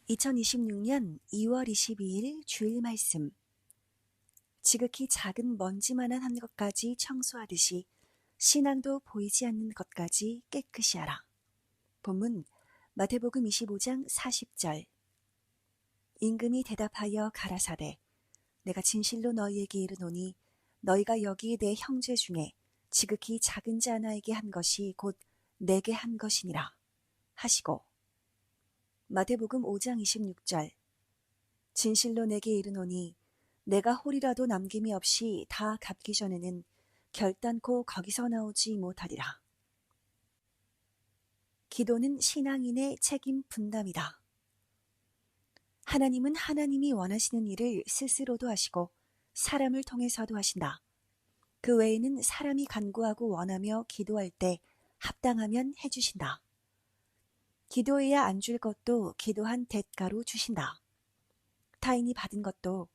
2026년 2월 22일 주일 말씀. 지극히 작은 먼지만한 한 것까지 청소하듯이 신앙도 보이지 않는 것까지 깨끗이 하라. 본문 마태복음 25장 40절. 임금이 대답하여 가라사대 내가 진실로 너희에게 이르노니 너희가 여기 내 형제 중에 지극히 작은 자 하나에게 한 것이 곧 내게 한 것이니라 하시고, 마태복음 5장 26절. 진실로 내게 이르노니 내가 홀이라도 남김이 없이 다 갚기 전에는 결단코 거기서 나오지 못하리라. 기도는 신앙인의 책임 분담이다. 하나님은 하나님이 원하시는 일을 스스로도 하시고 사람을 통해서도 하신다. 그 외에는 사람이 간구하고 원하며 기도할 때 합당하면 해주신다. 기도해야 안 줄 것도 기도한 대가로 주신다. 타인이 받은 것도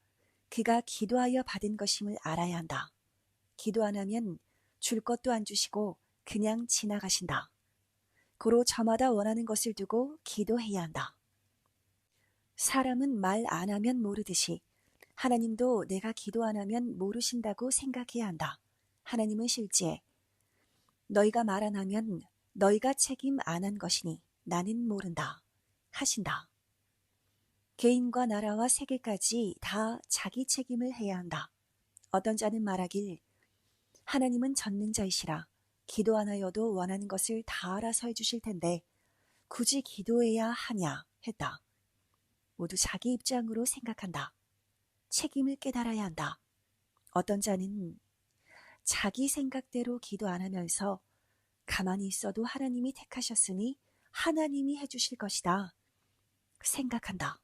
그가 기도하여 받은 것임을 알아야 한다. 기도 안 하면 줄 것도 안 주시고 그냥 지나가신다. 고로 저마다 원하는 것을 두고 기도해야 한다. 사람은 말 안 하면 모르듯이 하나님도 내가 기도 안 하면 모르신다고 생각해야 한다. 하나님은 실제 너희가 말 안 하면 너희가 책임 안 한 것이니 나는 모른다 하신다. 개인과 나라와 세계까지 다 자기 책임을 해야 한다. 어떤 자는 말하길 하나님은 전능자이시라 기도 안 하여도 원하는 것을 다 알아서 해주실 텐데 굳이 기도해야 하냐 했다. 모두 자기 입장으로 생각한다. 책임을 깨달아야 한다. 어떤 자는 자기 생각대로 기도 안 하면서 가만히 있어도 하나님이 택하셨으니 하나님이 해주실 것이다 생각한다.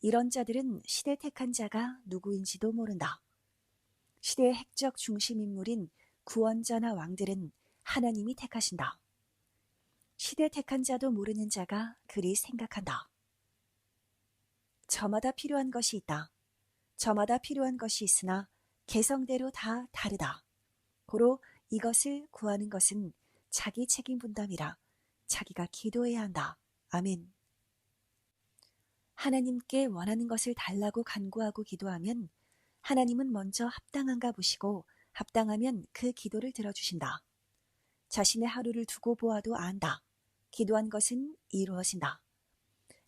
이런 자들은 시대 택한 자가 누구인지도 모른다. 시대의 핵적 중심 인물인 구원자나 왕들은 하나님이 택하신다. 시대 택한 자도 모르는 자가 그리 생각한다. 저마다 필요한 것이 있다. 저마다 필요한 것이 있으나 개성대로 다 다르다. 고로 이것을 구하는 것은 자기 책임 분담이라 자기가 기도해야 한다. 아멘. 하나님께 원하는 것을 달라고 간구하고 기도하면 하나님은 먼저 합당한가 보시고 합당하면 그 기도를 들어주신다. 자신의 하루를 두고 보아도 안다. 기도한 것은 이루어진다.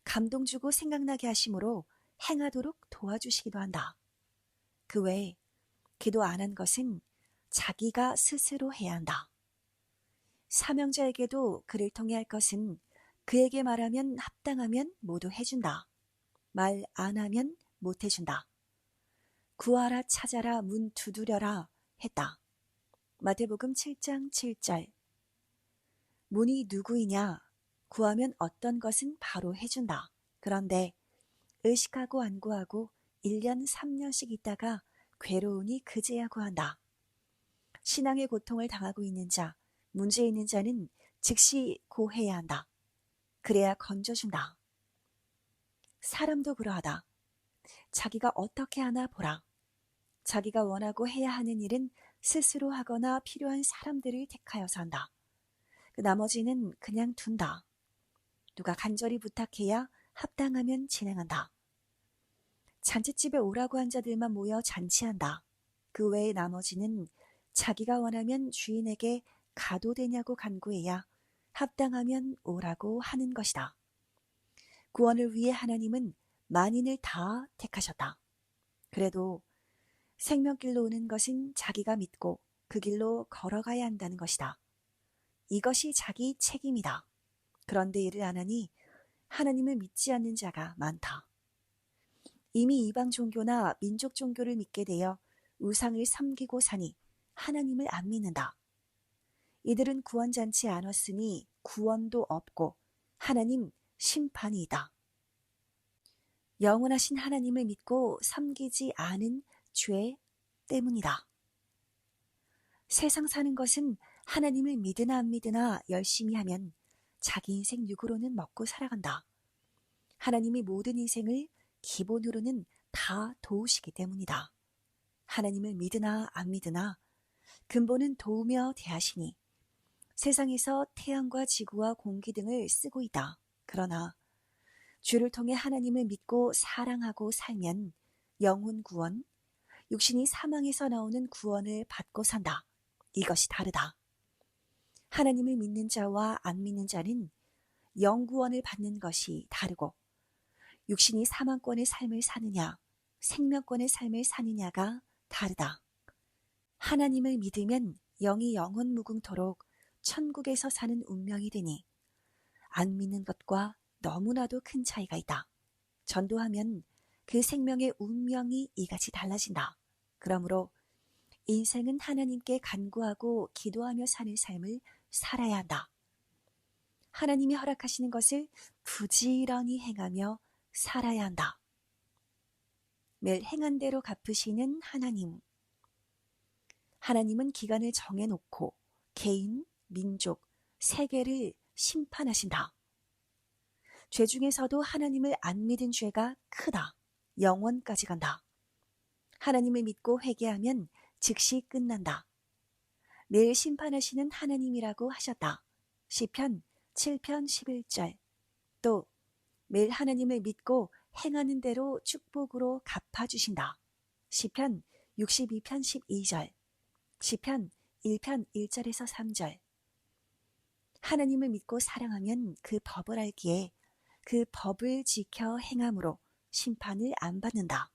감동 주고 생각나게 하심으로 행하도록 도와주시기도 한다. 그 외에 기도 안 한 것은 자기가 스스로 해야 한다. 사명자에게도 그를 통해 할 것은 그에게 말하면 합당하면 모두 해준다. 말 안 하면 못 해준다. 구하라 찾아라 문 두드려라 했다. 마태복음 7장 7절. 문이 누구이냐? 구하면 어떤 것은 바로 해준다. 그런데 의식하고 안 구하고 1년 3년씩 있다가 괴로우니 그제야 구한다. 신앙의 고통을 당하고 있는 자, 문제 있는 자는 즉시 고해야 한다. 그래야 건져준다. 사람도 그러하다. 자기가 어떻게 하나 보라. 자기가 원하고 해야 하는 일은 스스로 하거나 필요한 사람들을 택하여서 한다. 그 나머지는 그냥 둔다. 누가 간절히 부탁해야 합당하면 진행한다. 잔치집에 오라고 한 자들만 모여 잔치한다. 그 외의 나머지는 자기가 원하면 주인에게 가도 되냐고 간구해야 합당하면 오라고 하는 것이다. 구원을 위해 하나님은 만인을 다 택하셨다. 그래도 생명길로 오는 것은 자기가 믿고 그 길로 걸어가야 한다는 것이다. 이것이 자기 책임이다. 그런데 이를 안 하니 하나님을 믿지 않는 자가 많다. 이미 이방 종교나 민족 종교를 믿게 되어 우상을 섬기고 사니 하나님을 안 믿는다. 이들은 구원잔치에 안 왔으니 구원도 없고 하나님 심판이다. 영원하신 하나님을 믿고 섬기지 않은 죄 때문이다. 세상 사는 것은 하나님을 믿으나 안 믿으나 열심히 하면 자기 인생 육으로는 먹고 살아간다. 하나님이 모든 인생을 기본으로는 다 도우시기 때문이다. 하나님을 믿으나 안 믿으나 근본은 도우며 대하시니 세상에서 태양과 지구와 공기 등을 쓰고 있다. 그러나 주를 통해 하나님을 믿고 사랑하고 살면 영혼 구원, 육신이 사망에서 나오는 구원을 받고 산다. 이것이 다르다. 하나님을 믿는 자와 안 믿는 자는 영구원을 받는 것이 다르고 육신이 사망권의 삶을 사느냐 생명권의 삶을 사느냐가 다르다. 하나님을 믿으면 영이 영원 무궁토록 천국에서 사는 운명이 되니 안 믿는 것과 너무나도 큰 차이가 있다. 전도하면 그 생명의 운명이 이같이 달라진다. 그러므로 인생은 하나님께 간구하고 기도하며 사는 삶을 살아야 한다. 하나님이 허락하시는 것을 부지런히 행하며 살아야 한다. 매일 행한 대로 갚으시는 하나님. 하나님은 기간을 정해놓고 개인, 민족, 세계를 심판하신다. 죄 중에서도 하나님을 안 믿은 죄가 크다. 영원까지 간다. 하나님을 믿고 회개하면 즉시 끝난다. 매일 심판하시는 하나님이라고 하셨다. 시편 7편 11절. 또 매일 하나님을 믿고 행하는 대로 축복으로 갚아주신다. 시편 62편 12절. 시편 1편 1절에서 3절. 하나님을 믿고 사랑하면 그 법을 알기에 그 법을 지켜 행함으로 심판을 안 받는다.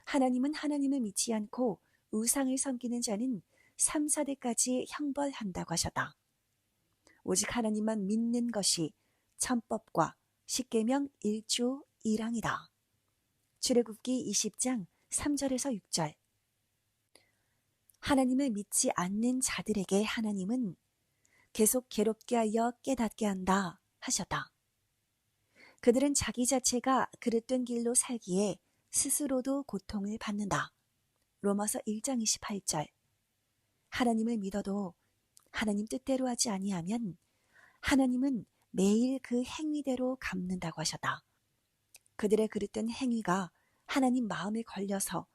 하나님은 하나님을 믿지 않고 우상을 섬기는 자는 3, 4대까지 형벌한다고 하셨다. 오직 하나님만 믿는 것이 천법과 십계명 1조 1항이다. 출애굽기 20장 3절에서 6절. 하나님을 믿지 않는 자들에게 하나님은 계속 괴롭게 하여 깨닫게 한다 하셨다. 그들은 자기 자체가 그릇된 길로 살기에 스스로도 고통을 받는다. 로마서 1장 28절. 하나님을 믿어도 하나님 뜻대로 하지 아니하면 하나님은 매일 그 행위대로 갚는다고 하셨다. 그들의 그릇된 행위가 하나님 마음에 걸려서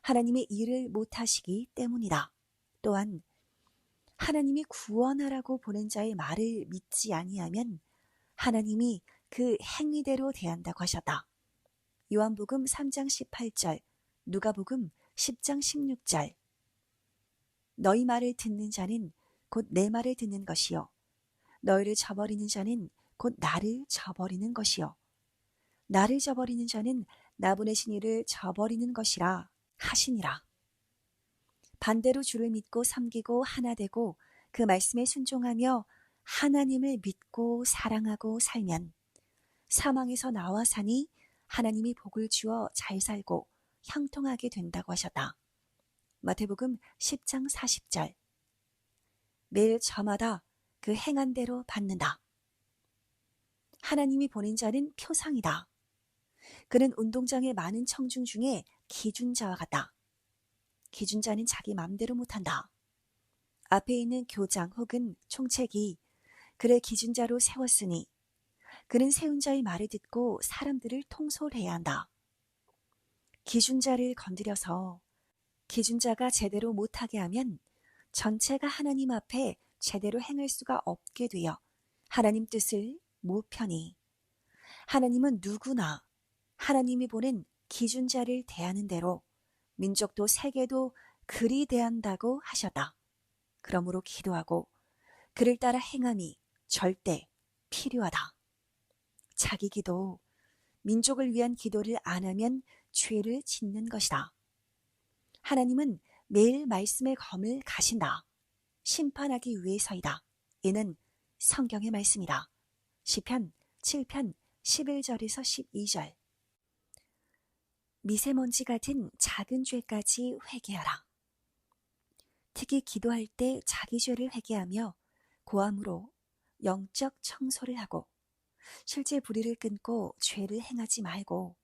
하나님의 일을 못하시기 때문이다. 또한 하나님이 구원하라고 보낸 자의 말을 믿지 아니하면 하나님이 그 행위대로 대한다고 하셨다. 요한복음 3장 18절, 누가복음 10장 16절. 너희 말을 듣는 자는 곧 내 말을 듣는 것이요 너희를 저버리는 자는 곧 나를 저버리는 것이요 나를 저버리는 자는 나 보내신 이를 저버리는 것이라 하시니라. 반대로 주를 믿고 섬기고 하나 되고 그 말씀에 순종하며 하나님을 믿고 사랑하고 살면 사망에서 나와 사니 하나님이 복을 주어 잘 살고 형통하게 된다고 하셨다. 마태복음 10장 40절. 매일 저마다 그 행한 대로 받는다. 하나님이 보낸 자는 표상이다. 그는 운동장의 많은 청중 중에 기준자와 같다. 기준자는 자기 맘대로 못한다. 앞에 있는 교장 혹은 총책이 그를 기준자로 세웠으니 그는 세운 자의 말을 듣고 사람들을 통솔해야 한다. 기준자를 건드려서 기준자가 제대로 못하게 하면 전체가 하나님 앞에 제대로 행할 수가 없게 되어 하나님 뜻을 못 펴니 하나님은 누구나 하나님이 보낸 기준자를 대하는 대로 민족도 세계도 그리 대한다고 하셨다. 그러므로 기도하고 그를 따라 행함이 절대 필요하다. 자기 기도, 민족을 위한 기도를 안 하면 죄를 짓는 것이다. 하나님은 매일 말씀의 검을 가신다. 심판하기 위해서이다. 이는 성경의 말씀이다. 시편 7편 11절에서 12절. 미세먼지 같은 작은 죄까지 회개하라. 특히 기도할 때 자기 죄를 회개하며 고함으로 영적 청소를 하고 실제 불의를 끊고 죄를 행하지 말고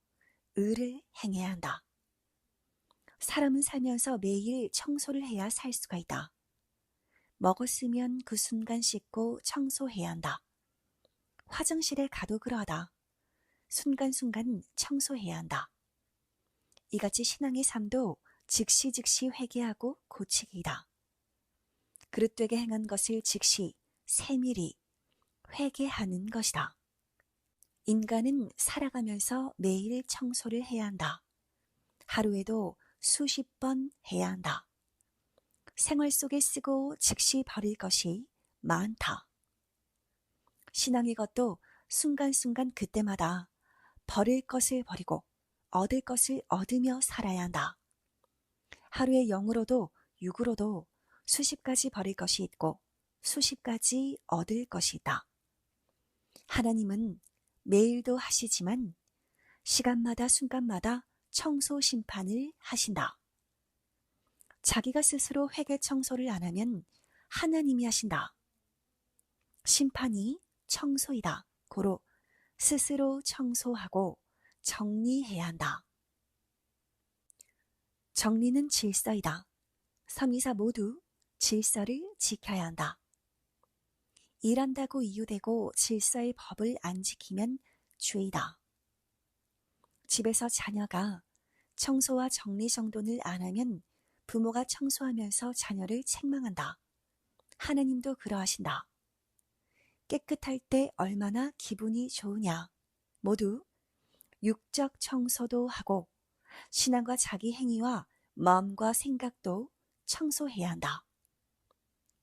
의를 행해야 한다. 사람은 살면서 매일 청소를 해야 살 수가 있다. 먹었으면 그 순간 씻고 청소해야 한다. 화장실에 가도 그러하다. 순간순간 청소해야 한다. 이같이 신앙의 삶도 즉시 회개하고 고치기이다. 그릇되게 행한 것을 즉시 세밀히 회개하는 것이다. 인간은 살아가면서 매일 청소를 해야 한다. 하루에도 수십 번 해야 한다. 생활 속에 쓰고 즉시 버릴 것이 많다. 신앙의 것도 순간순간 그때마다 버릴 것을 버리고 얻을 것을 얻으며 살아야 한다. 하루에 0으로도 6으로도 수십 가지 버릴 것이 있고 수십 가지 얻을 것이 있다. 하나님은 매일도 하시지만 시간마다 순간마다 청소 심판을 하신다. 자기가 스스로 회개 청소를 안 하면 하나님이 하신다. 심판이 청소이다. 고로 스스로 청소하고 정리해야 한다. 정리는 질서이다. 섬이사 모두 질서를 지켜야 한다. 일한다고 이유되고 질서의 법을 안 지키면 죄이다. 집에서 자녀가 청소와 정리정돈을 안 하면 부모가 청소하면서 자녀를 책망한다. 하나님도 그러하신다. 깨끗할 때 얼마나 기분이 좋으냐. 모두 육적 청소도 하고 신앙과 자기 행위와 마음과 생각도 청소해야 한다.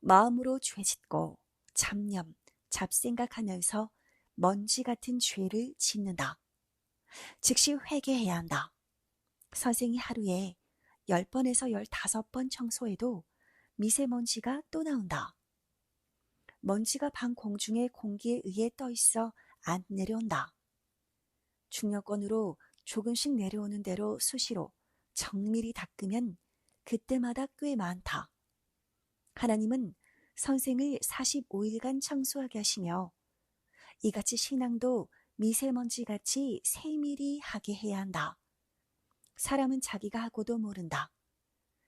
마음으로 죄짓고 잡념, 잡생각하면서 먼지 같은 죄를 짓는다. 즉시 회개해야 한다. 선생이 하루에 10번에서 15번 청소해도 미세먼지가 또 나온다. 먼지가 방 공중에 공기에 의해 떠있어 안 내려온다. 중력권으로 조금씩 내려오는 대로 수시로 정밀히 닦으면 그때마다 꽤 많다. 하나님은 선생을 45일간 청소하게 하시며 이같이 신앙도 미세먼지같이 세밀히 하게 해야 한다. 사람은 자기가 하고도 모른다.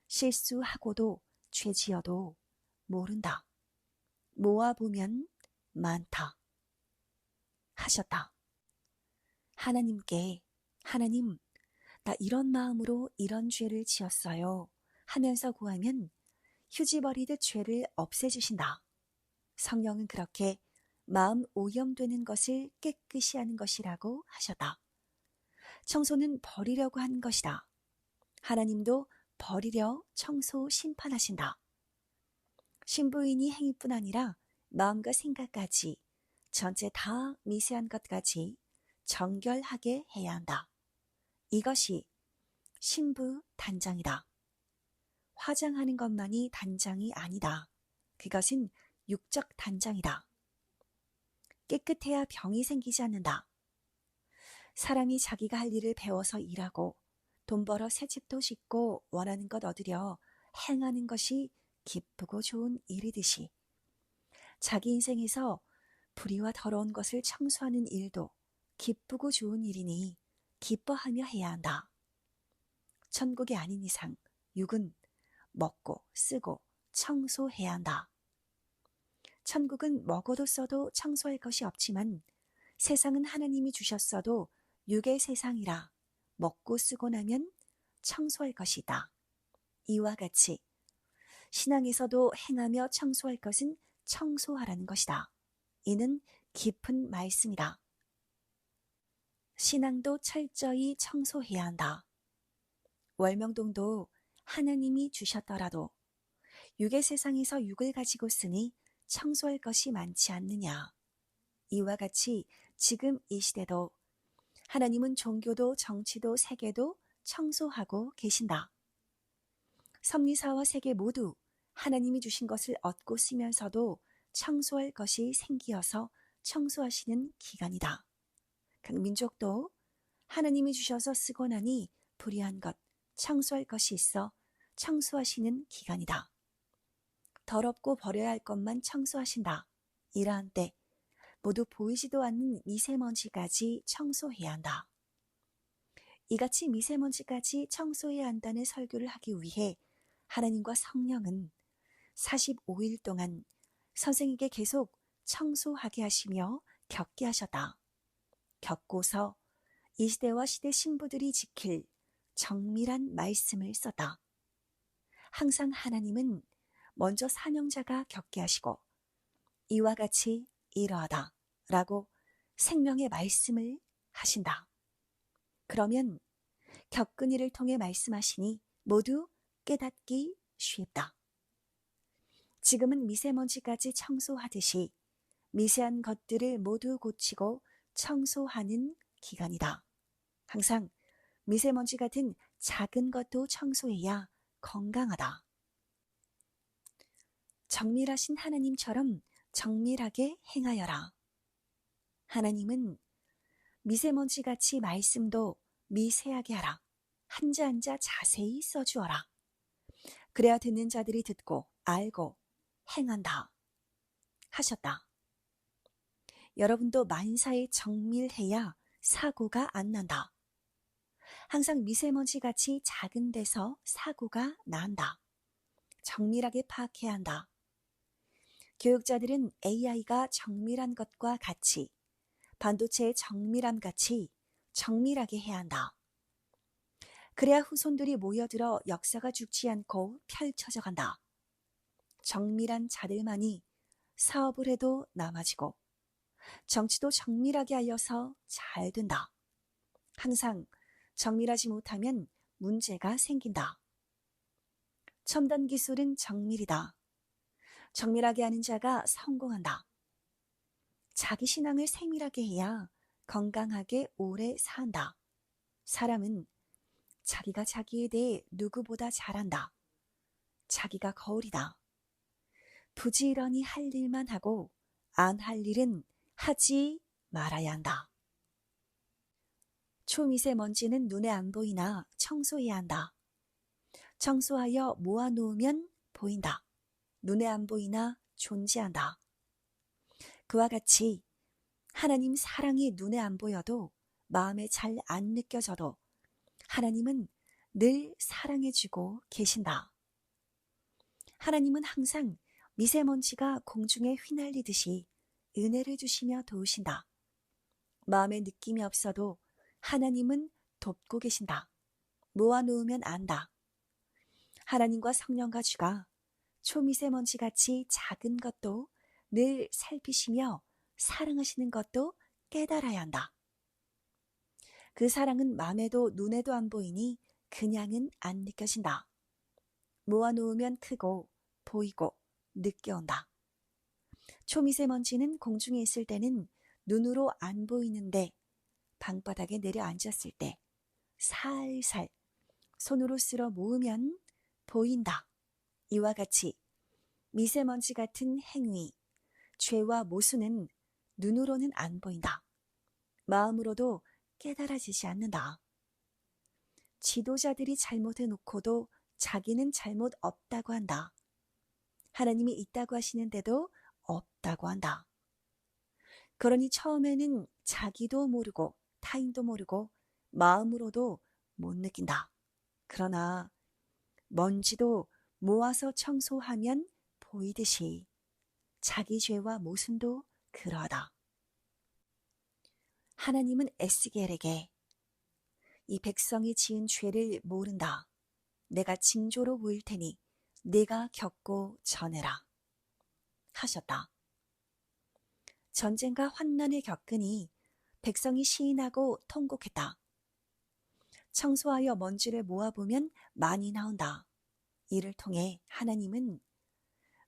실수하고도 죄지어도 모른다. 모아보면 많다. 하셨다. 하나님께 하나님, 나 이런 마음으로 이런 죄를 지었어요 하면서 구하면 휴지 버리듯 죄를 없애주신다. 성령은 그렇게 마음 오염되는 것을 깨끗이 하는 것이라고 하셨다. 청소는 버리려고 한 것이다. 하나님도 버리려 청소 심판하신다. 신부인이 행위뿐 아니라 마음과 생각까지 전체 다 미세한 것까지 정결하게 해야 한다. 이것이 신부 단장이다. 화장하는 것만이 단장이 아니다. 그것은 육적 단장이다. 깨끗해야 병이 생기지 않는다. 사람이 자기가 할 일을 배워서 일하고 돈 벌어 새 집도 짓고 원하는 것 얻으려 행하는 것이 기쁘고 좋은 일이듯이 자기 인생에서 불의와 더러운 것을 청소하는 일도 기쁘고 좋은 일이니 기뻐하며 해야 한다. 천국이 아닌 이상 육은 먹고 쓰고 청소해야 한다. 천국은 먹어도 써도 청소할 것이 없지만 세상은 하나님이 주셨어도 육의 세상이라 먹고 쓰고 나면 청소할 것이다. 이와 같이 신앙에서도 행하며 청소할 것은 청소하라는 것이다. 이는 깊은 말씀이다. 신앙도 철저히 청소해야 한다. 월명동도 하나님이 주셨더라도 육의 세상에서 육을 가지고 쓰니 청소할 것이 많지 않느냐. 이와 같이 지금 이 시대도 하나님은 종교도 정치도 세계도 청소하고 계신다. 섭리사와 세계 모두 하나님이 주신 것을 얻고 쓰면서도 청소할 것이 생기어서 청소하시는 기간이다. 각 민족도 하나님이 주셔서 쓰고 나니 불의한 것, 청소할 것이 있어 청소하시는 기간이다. 더럽고 버려야 할 것만 청소하신다. 이러한 때 모두 보이지도 않는 미세먼지까지 청소해야 한다. 이같이 미세먼지까지 청소해야 한다는 설교를 하기 위해 하나님과 성령은 45일 동안 선생에게 계속 청소하게 하시며 겪게 하셨다. 겪고서 이 시대와 시대 신부들이 지킬 정밀한 말씀을 썼다. 항상 하나님은 먼저 사명자가 겪게 하시고 이와 같이 이러하다 라고 생명의 말씀을 하신다. 그러면 겪은 일을 통해 말씀하시니 모두 깨닫기 쉽다. 지금은 미세먼지까지 청소하듯이 미세한 것들을 모두 고치고 청소하는 기간이다. 항상 미세먼지 같은 작은 것도 청소해야 건강하다. 정밀하신 하나님처럼 정밀하게 행하여라. 하나님은 미세먼지같이 말씀도 미세하게 하라. 한자 한자 자세히 써주어라. 그래야 듣는 자들이 듣고 알고 행한다 하셨다. 여러분도 만사에 정밀해야 사고가 안 난다. 항상 미세먼지같이 작은 데서 사고가 난다. 정밀하게 파악해야 한다. 교육자들은 AI가 정밀한 것과 같이 반도체의 정밀함 같이 정밀하게 해야 한다. 그래야 후손들이 모여들어 역사가 죽지 않고 펼쳐져 간다. 정밀한 자들만이 사업을 해도 남아지고 정치도 정밀하게 알려서 잘 된다. 항상 정밀하지 못하면 문제가 생긴다. 첨단 기술은 정밀이다. 정밀하게 하는 자가 성공한다. 자기 신앙을 세밀하게 해야 건강하게 오래 산다. 사람은 자기가 자기에 대해 누구보다 잘한다. 자기가 거울이다. 부지런히 할 일만 하고 안 할 일은 하지 말아야 한다. 초미세먼지는 눈에 안 보이나 청소해야 한다. 청소하여 모아놓으면 보인다. 눈에 안 보이나 존재한다. 그와 같이 하나님 사랑이 눈에 안 보여도 마음에 잘 안 느껴져도 하나님은 늘 사랑해주고 계신다. 하나님은 항상 미세먼지가 공중에 휘날리듯이 은혜를 주시며 도우신다. 마음에 느낌이 없어도 하나님은 돕고 계신다. 모아놓으면 안다. 하나님과 성령과 주가 초미세먼지같이 작은 것도 늘 살피시며 사랑하시는 것도 깨달아야 한다. 그 사랑은 맘에도 눈에도 안 보이니 그냥은 안 느껴진다. 모아놓으면 크고 보이고 느껴온다. 초미세먼지는 공중에 있을 때는 눈으로 안 보이는데 방바닥에 내려앉았을 때 살살 손으로 쓸어 모으면 보인다. 이와 같이 미세먼지 같은 행위, 죄와 모순은 눈으로는 안 보인다. 마음으로도 깨달아지지 않는다. 지도자들이 잘못해놓고도 자기는 잘못 없다고 한다. 하나님이 있다고 하시는데도 없다고 한다. 그러니 처음에는 자기도 모르고 타인도 모르고 마음으로도 못 느낀다. 그러나 먼지도 모아서 청소하면 보이듯이 자기 죄와 모순도 그러하다. 하나님은 에스겔에게 이 백성이 지은 죄를 모른다. 내가 징조로 보일 테니 네가 겪고 전해라 하셨다. 전쟁과 환난을 겪으니 백성이 시인하고 통곡했다. 청소하여 먼지를 모아보면 많이 나온다. 이를 통해 하나님은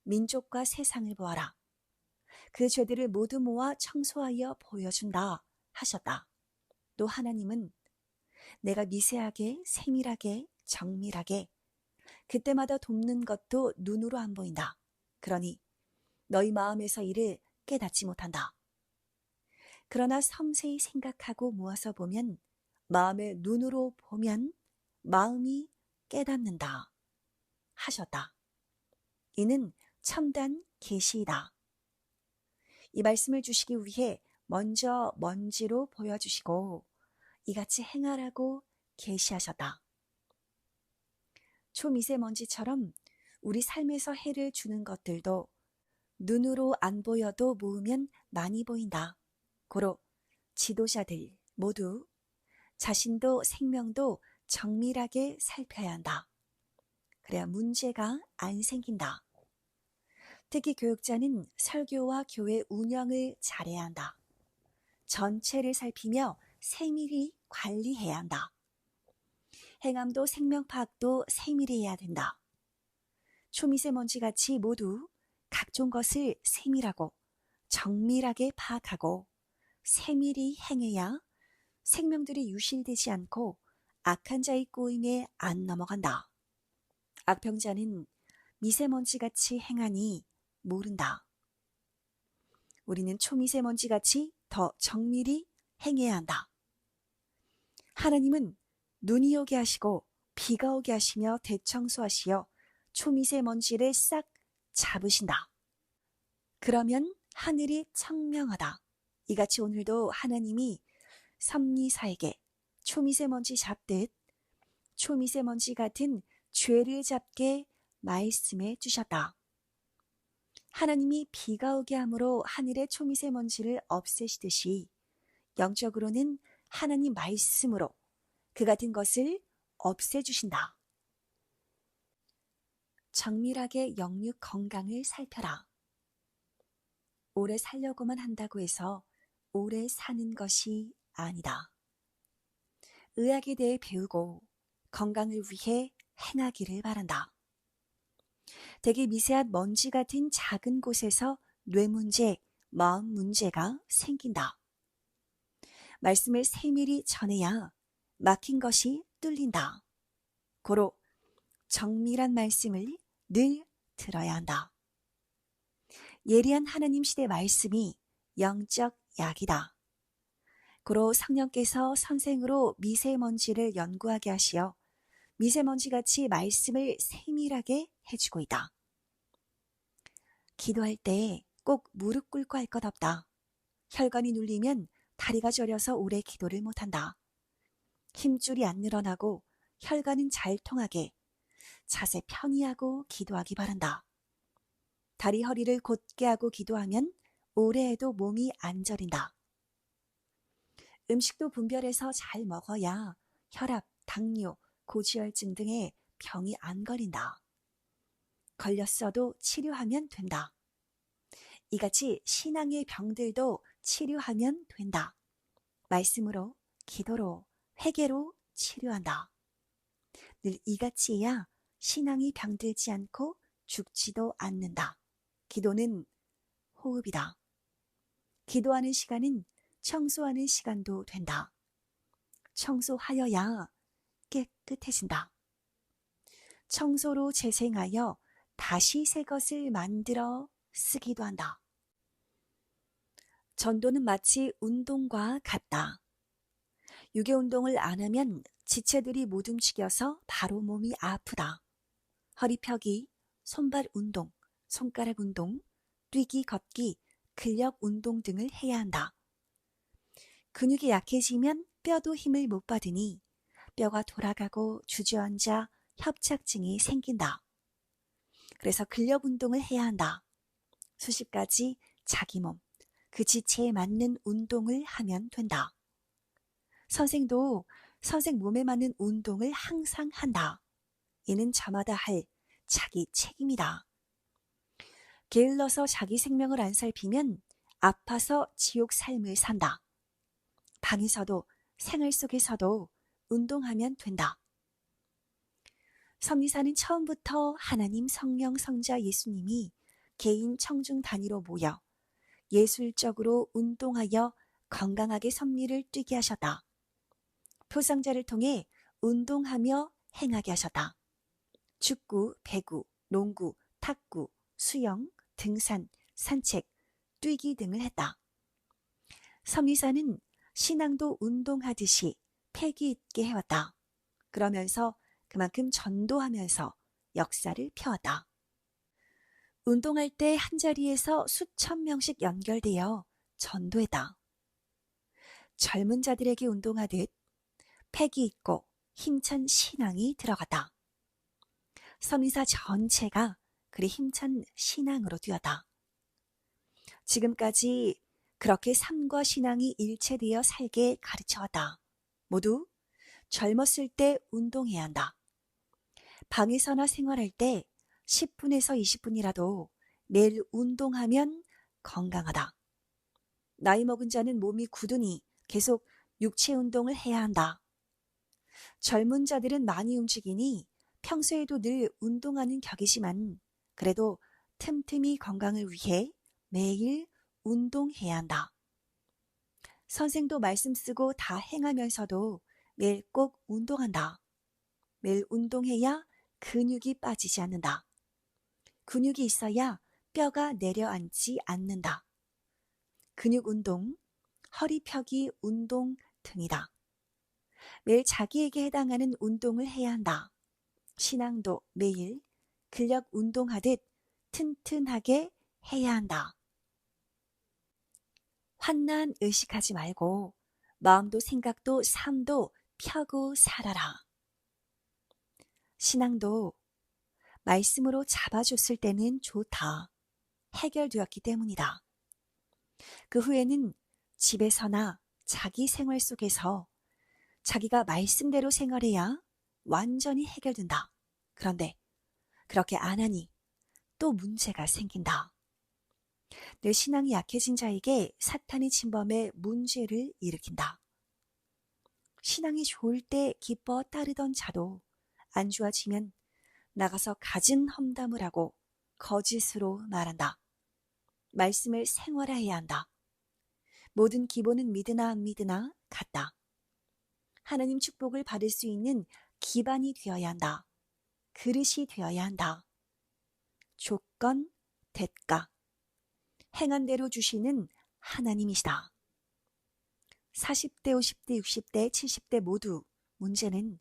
민족과 세상을 보아라. 그 죄들을 모두 모아 청소하여 보여준다 하셨다. 또 하나님은 내가 미세하게 세밀하게 정밀하게 그때마다 돕는 것도 눈으로 안 보인다. 그러니 너희 마음에서 이를 깨닫지 못한다. 그러나 섬세히 생각하고 모아서 보면 마음의 눈으로 보면 마음이 깨닫는다 하셨다. 이는 첨단 계시이다. 이 말씀을 주시기 위해 먼저 먼지로 보여주시고 이같이 행하라고 계시하셨다. 초미세먼지처럼 우리 삶에서 해를 주는 것들도 눈으로 안 보여도 모으면 많이 보인다. 고로 지도자들 모두 자신도 생명도 정밀하게 살펴야 한다. 그래야 문제가 안 생긴다. 특히 교육자는 설교와 교회 운영을 잘해야 한다. 전체를 살피며 세밀히 관리해야 한다. 행함도 생명 파악도 세밀히 해야 된다. 초미세먼지같이 모두 각종 것을 세밀하고 정밀하게 파악하고 세밀히 행해야 생명들이 유실되지 않고 악한 자의 꼬임에 안 넘어간다. 악평자는 미세먼지같이 행하니 모른다. 우리는 초미세먼지같이 더 정밀히 행해야 한다. 하나님은 눈이 오게 하시고 비가 오게 하시며 대청소하시어 초미세먼지를 싹 잡으신다. 그러면 하늘이 청명하다. 이같이 오늘도 하나님이 섭리사에게 초미세먼지 잡듯 초미세먼지 같은 죄를 잡게 말씀해 주셨다. 하나님이 비가 오게 함으로 하늘의 초미세먼지를 없애시듯이 영적으로는 하나님 말씀으로 그 같은 것을 없애주신다. 정밀하게 영육 건강을 살펴라. 오래 살려고만 한다고 해서 오래 사는 것이 아니다. 의학에 대해 배우고 건강을 위해 행하기를 바란다. 되게 미세한 먼지 같은 작은 곳에서 뇌 문제, 마음 문제가 생긴다. 말씀을 세밀히 전해야 막힌 것이 뚫린다. 고로 정밀한 말씀을 늘 들어야 한다. 예리한 하나님 시대 말씀이 영적 약이다. 고로 성령께서 선생으로 미세먼지를 연구하게 하시어 미세먼지같이 말씀을 세밀하게 해주고 있다. 기도할 때 꼭 무릎 꿇고 할 것 없다. 혈관이 눌리면 다리가 저려서 오래 기도를 못한다. 힘줄이 안 늘어나고 혈관은 잘 통하게 자세 편히 하고 기도하기 바란다. 다리 허리를 곧게 하고 기도하면 오래 해도 몸이 안 저린다. 음식도 분별해서 잘 먹어야 혈압, 당뇨, 고지혈증 등의 병이 안 걸린다. 걸렸어도 치료하면 된다. 이같이 신앙의 병들도 치료하면 된다. 말씀으로, 기도로, 회개로 치료한다. 늘 이같이 해야 신앙이 병들지 않고 죽지도 않는다. 기도는 호흡이다. 기도하는 시간은 청소하는 시간도 된다. 청소하여야 깨끗해진다. 청소로 재생하여 다시 새 것을 만들어 쓰기도 한다. 전도는 마치 운동과 같다. 유교운동을 안 하면 지체들이 못 움직여서 바로 몸이 아프다. 허리 펴기, 손발 운동, 손가락 운동, 뛰기, 걷기, 근력 운동 등을 해야 한다. 근육이 약해지면 뼈도 힘을 못 받으니 뼈가 돌아가고 주저앉아 협착증이 생긴다. 그래서 근력 운동을 해야 한다. 수십 가지 자기 몸, 그 지체에 맞는 운동을 하면 된다. 선생도 선생 몸에 맞는 운동을 항상 한다. 이는 저마다 할 자기 책임이다. 게을러서 자기 생명을 안 살피면 아파서 지옥 삶을 산다. 방에서도 생활 속에서도 운동하면 된다. 섭리사는 처음부터 하나님, 성령, 성자 예수님이 개인 청중 단위로 모여 예술적으로 운동하여 건강하게 섭리를 뛰게 하셨다. 표상자를 통해 운동하며 행하게 하셨다. 축구, 배구, 농구, 탁구, 수영, 등산, 산책, 뛰기 등을 했다. 섭리사는 신앙도 운동하듯이 패기 있게 해왔다. 그러면서 그만큼 전도하면서 역사를 펴왔다. 운동할 때 한자리에서 수천 명씩 연결되어 전도했다. 젊은 자들에게 운동하듯 패기 있고 힘찬 신앙이 들어갔다. 섭리사 전체가 그리 힘찬 신앙으로 뛰었다. 지금까지 그렇게 삶과 신앙이 일체되어 살게 가르쳐왔다. 모두 젊었을 때 운동해야 한다. 방에서나 생활할 때 10분에서 20분이라도 매일 운동하면 건강하다. 나이 먹은 자는 몸이 굳으니 계속 육체 운동을 해야 한다. 젊은 자들은 많이 움직이니 평소에도 늘 운동하는 격이지만 그래도 틈틈이 건강을 위해 매일 운동해야 한다. 선생도 말씀 쓰고 다 행하면서도 매일 꼭 운동한다. 매일 운동해야 근육이 빠지지 않는다. 근육이 있어야 뼈가 내려앉지 않는다. 근육 운동, 허리 펴기 운동 등이다. 매일 자기에게 해당하는 운동을 해야 한다. 신앙도 매일 근력 운동하듯 튼튼하게 해야 한다. 환난 의식하지 말고 마음도 생각도 삶도 펴고 살아라. 신앙도 말씀으로 잡아줬을 때는 좋다. 해결되었기 때문이다. 그 후에는 집에서나 자기 생활 속에서 자기가 말씀대로 생활해야 완전히 해결된다. 그런데 그렇게 안 하니 또 문제가 생긴다. 내 신앙이 약해진 자에게 사탄이 침범해 문제를 일으킨다. 신앙이 좋을 때 기뻐 따르던 자도 안 좋아지면 나가서 갖은 험담을 하고 거짓으로 말한다. 말씀을 생활화해야 한다. 모든 기본은 믿으나 안 믿으나 같다. 하나님 축복을 받을 수 있는 기반이 되어야 한다. 그릇이 되어야 한다. 조건, 대가, 행한 대로 주시는 하나님이시다. 40대, 50대, 60대, 70대 모두 문제는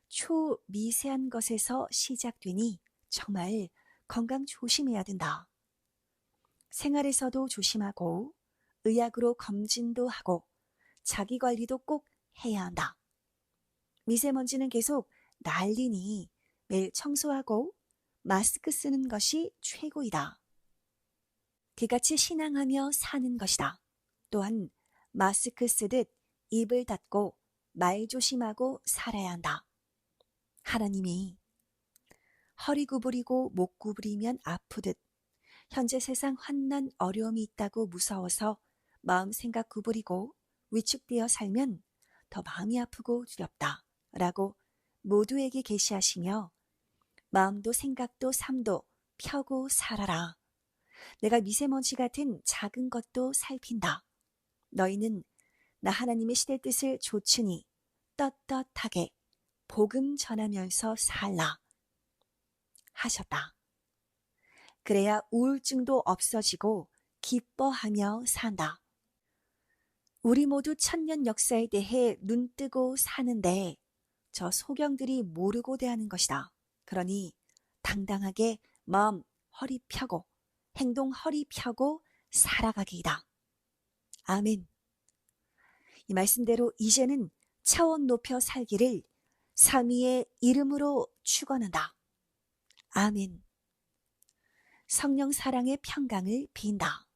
초미세한 것에서 시작되니 정말 건강 조심해야 된다. 생활에서도 조심하고 의학으로 검진도 하고 자기관리도 꼭 해야 한다. 미세먼지는 계속 날리니 매일 청소하고 마스크 쓰는 것이 최고이다. 그같이 신앙하며 사는 것이다. 또한 마스크 쓰듯 입을 닫고 말 조심하고 살아야 한다. 하나님이 허리 구부리고 목 구부리면 아프듯 현재 세상 환난 어려움이 있다고 무서워서 마음 생각 구부리고 위축되어 살면 더 마음이 아프고 두렵다 라고 모두에게 계시하시며 마음도 생각도 삶도 펴고 살아라. 내가 미세먼지 같은 작은 것도 살핀다. 너희는 나 하나님의 시대 뜻을 조추니 떳떳하게 복음 전하면서 살라 하셨다. 그래야 우울증도 없어지고 기뻐하며 산다. 우리 모두 천년 역사에 대해 눈뜨고 사는데 저 소경들이 모르고 대하는 것이다. 그러니 당당하게 마음 허리 펴고 행동 허리 펴고 살아가기이다. 아멘. 이 말씀대로 이제는 차원 높여 살기를 삼위의 이름으로 축원한다. 아멘. 성령 사랑의 평강을 빈다.